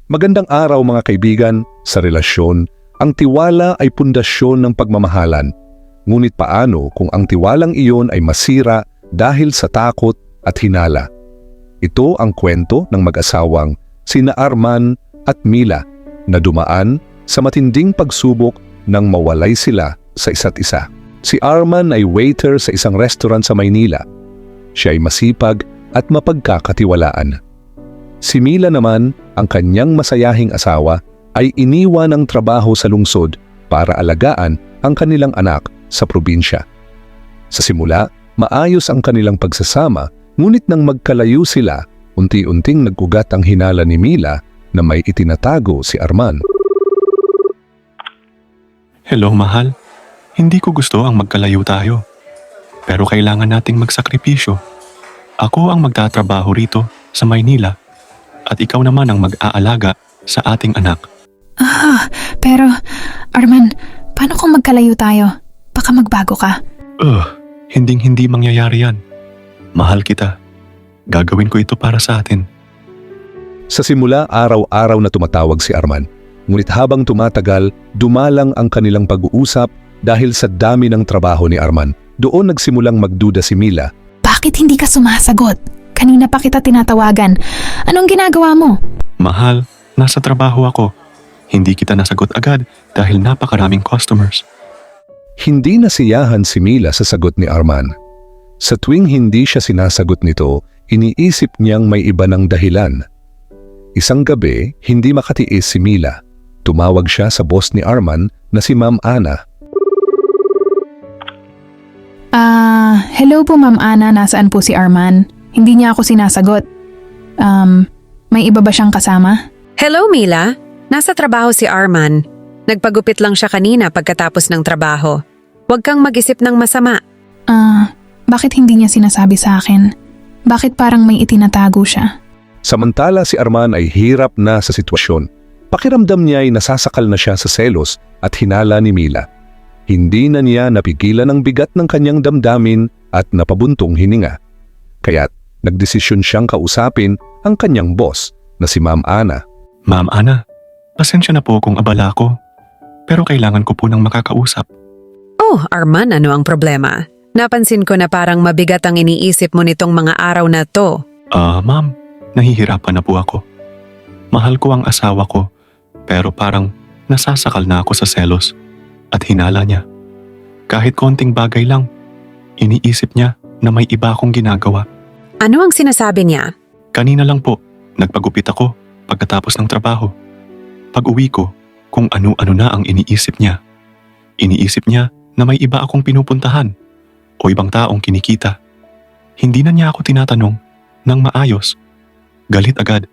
Magandang araw mga kaibigan. Sa relasyon, ang tiwala ay pundasyon ng pagmamahalan. Ngunit paano kung ang tiwalang iyon ay masira dahil sa takot at hinala? Ito ang kwento ng mag-asawang sina Arman at Mila na dumaan sa matinding pagsubok nang mawalay sila sa isa't isa. Si Arman ay waiter sa isang restaurant sa Maynila. Siya ay masipag at mapagkakatiwalaan. Si Mila naman, ang kanyang masayahing asawa, ay iniwan ang trabaho sa lungsod para alagaan ang kanilang anak sa probinsya. Sa simula, maayos ang kanilang pagsasama, ngunit nang magkalayo sila, unti-unting nag-ugat ang hinala ni Mila na may itinatago si Arman. Hello, mahal. Hindi ko gusto ang magkalayo tayo. Pero kailangan nating magsakripisyo. Ako ang magtatrabaho rito sa Maynila at ikaw naman ang mag-aalaga sa ating anak. Pero Arman, paano kung magkalayo tayo? Baka magbago ka. Hinding-hindi mangyayari yan. Mahal kita. Gagawin ko ito para sa atin. Sa simula, araw-araw na tumatawag si Arman. Ngunit habang tumatagal, dumalang ang kanilang pag-uusap dahil sa dami ng trabaho ni Arman. Doon nagsimulang magduda si Mila. Bakit hindi ka sumasagot? Kanina pa kita tinatawagan. Anong ginagawa mo? Mahal, nasa trabaho ako. Hindi kita nasagot agad dahil napakaraming customers. Hindi nasiyahan si Mila sa sagot ni Arman. Sa tuwing hindi siya sinasagot nito, iniisip niyang may iba ng dahilan. Isang gabi, hindi makatiis si Mila. Tumawag siya sa boss ni Arman na si Ma'am Ana. Hello po Ma'am Ana, nasaan po si Arman? Hindi niya ako sinasagot. May iba ba siyang kasama? Hello, Mila. Nasa trabaho si Arman. Nagpagupit lang siya kanina pagkatapos ng trabaho. Huwag kang mag-isip ng masama. Bakit hindi niya sinasabi sa akin? Bakit parang may itinatago siya? Samantala si Arman ay hirap na sa sitwasyon. Pakiramdam niya ay nasasakal na siya sa selos at hinala ni Mila. Hindi na niya napigilan ang bigat ng kanyang damdamin at napabuntong hininga. Kaya't nagdesisyon siyang kausapin ang kanyang boss na si Ma'am Ana. Ma'am Ana, pasensya na po kung abala ko. Pero kailangan ko po ng makakausap. Oh, Arman, ano ang problema? Napansin ko na parang mabigat ang iniisip mo nitong mga araw na to. Ma'am, nahihirapan na po ako. Mahal ko ang asawa ko, pero parang nasasakal na ako sa selos at hinala niya. Kahit konting bagay lang, iniisip niya na may iba akong ginagawa. Ano ang sinasabi niya? Kanina lang po, nagpagupit ako pagkatapos ng trabaho. Pag-uwi ko, kung ano-ano na ang iniisip niya. Iniisip niya na may iba akong pinupuntahan o ibang taong kinikita. Hindi na niya ako tinatanong ng maayos. Galit agad.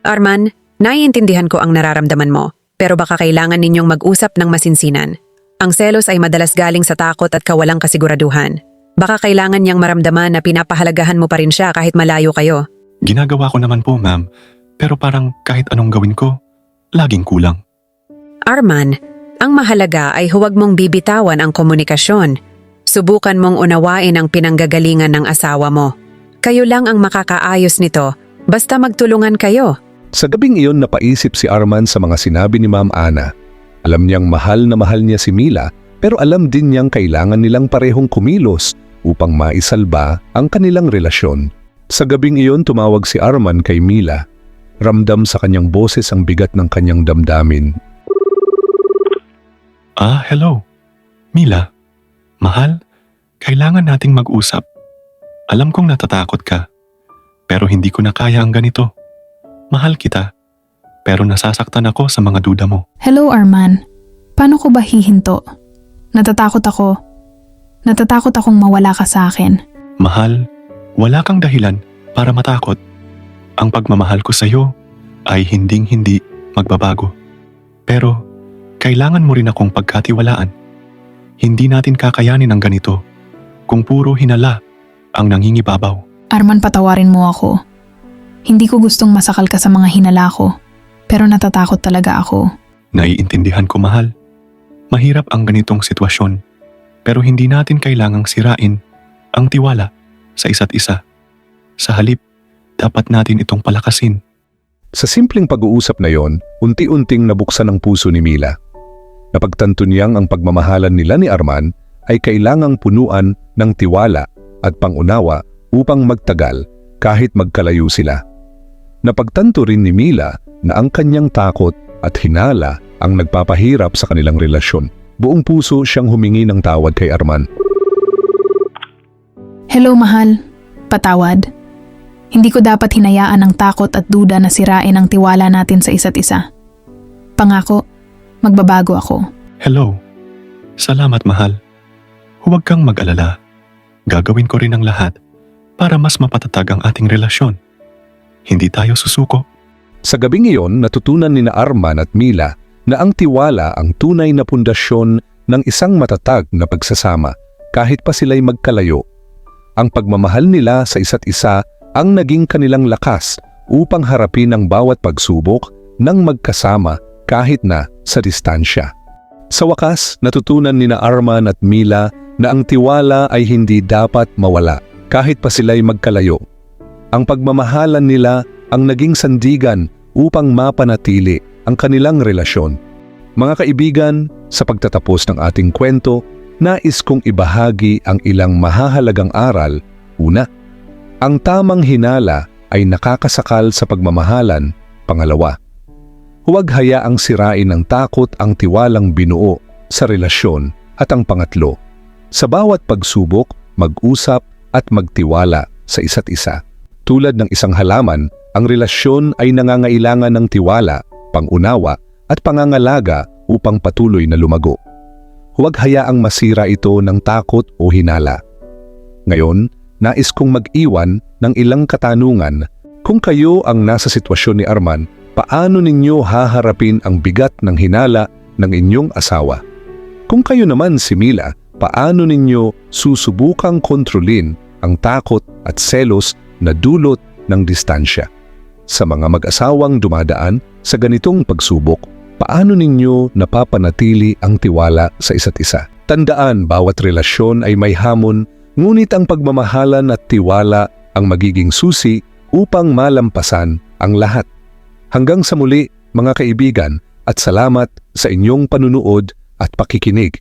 Arman, naiintindihan ko ang nararamdaman mo, pero baka kailangan ninyong mag-usap ng masinsinan. Ang selos ay madalas galing sa takot at kawalang kasiguraduhan. Baka kailangan niyang maramdaman na pinapahalagahan mo pa rin siya kahit malayo kayo. Ginagawa ko naman po, ma'am. Pero parang kahit anong gawin ko, laging kulang. Arman, ang mahalaga ay huwag mong bibitawan ang komunikasyon. Subukan mong unawain ang pinanggagalingan ng asawa mo. Kayo lang ang makakaayos nito, basta magtulungan kayo. Sa gabing iyon napaisip si Arman sa mga sinabi ni Ma'am Ana. Alam niyang mahal na mahal niya si Mila, pero alam din niyang kailangan nilang parehong kumilos upang maisalba ang kanilang relasyon. Sa gabing iyon tumawag si Arman kay Mila. Ramdam sa kanyang boses ang bigat ng kanyang damdamin. Hello. Mila, mahal, kailangan nating mag-usap. Alam kong natatakot ka, pero hindi ko na kaya ang ganito. Mahal kita, pero nasasaktan ako sa mga duda mo. Hello Arman, paano ko ba hihinto? Natatakot ako. Natatakot akong mawala ka sa akin. Mahal, wala kang dahilan para matakot. Ang pagmamahal ko sa iyo ay hinding-hindi magbabago. Pero kailangan mo rin akong pagkatiwalaan. Hindi natin kakayanin ang ganito kung puro hinala ang nangingibabaw. Arman, patawarin mo ako. Hindi ko gustong masakal ka sa mga hinala ko, pero natatakot talaga ako. Naiintindihan ko, mahal. Mahirap ang ganitong sitwasyon, pero hindi natin kailangang sirain ang tiwala sa isa't isa. Sa halip, dapat natin itong palakasin. Sa simpleng pag-uusap na yon, unti-unting nabuksan ang puso ni Mila. Napagtanto niyang ang pagmamahalan nila ni Arman ay kailangang punuan ng tiwala at pangunawa upang magtagal kahit magkalayo sila. Napagtanto rin ni Mila na ang kanyang takot at hinala ang nagpapahirap sa kanilang relasyon. Buong puso siyang humingi ng tawad kay Arman. Hello mahal, patawad. Hindi ko dapat hinayaan ang takot at duda na sirain ang tiwala natin sa isa't isa. Pangako, magbabago ako. Hello. Salamat, mahal. Huwag kang mag-alala. Gagawin ko rin ang lahat para mas mapatatag ang ating relasyon. Hindi tayo susuko. Sa gabing iyon, natutunan ni Arman at Mila na ang tiwala ang tunay na pundasyon ng isang matatag na pagsasama kahit pa sila'y magkalayo. Ang pagmamahal nila sa isa't isa ang naging kanilang lakas upang harapin ang bawat pagsubok ng magkasama kahit na sa distansya. Sa wakas, natutunan ni Arman at Mila na ang tiwala ay hindi dapat mawala kahit pa sila'y magkalayo. Ang pagmamahalan nila ang naging sandigan upang mapanatili ang kanilang relasyon. Mga kaibigan, sa pagtatapos ng ating kwento, nais kong ibahagi ang ilang mahahalagang aral. Una, ang tamang hinala ay nakakasakal sa pagmamahalan. Pangalawa, huwag hayaang sirain ng takot ang tiwalang binuo sa relasyon. At ang pangatlo, sa bawat pagsubok, mag-usap at magtiwala sa isa't isa. Tulad ng isang halaman, ang relasyon ay nangangailangan ng tiwala, pangunawa at pangangalaga upang patuloy na lumago. Huwag hayaang masira ito ng takot o hinala. Ngayon, nais kong mag-iwan ng ilang katanungan. Kung kayo ang nasa sitwasyon ni Arman, paano ninyo haharapin ang bigat ng hinala ng inyong asawa? Kung kayo naman si Mila, paano ninyo susubukang kontrolin ang takot at selos na dulot ng distansya? Sa mga mag-asawang dumadaan sa ganitong pagsubok, paano ninyo napapanatili ang tiwala sa isa't isa? Tandaan, bawat relasyon ay may hamon, ngunit ang pagmamahalan at tiwala ang magiging susi upang malampasan ang lahat. Hanggang sa muli, mga kaibigan, at salamat sa inyong panunood at pakikinig.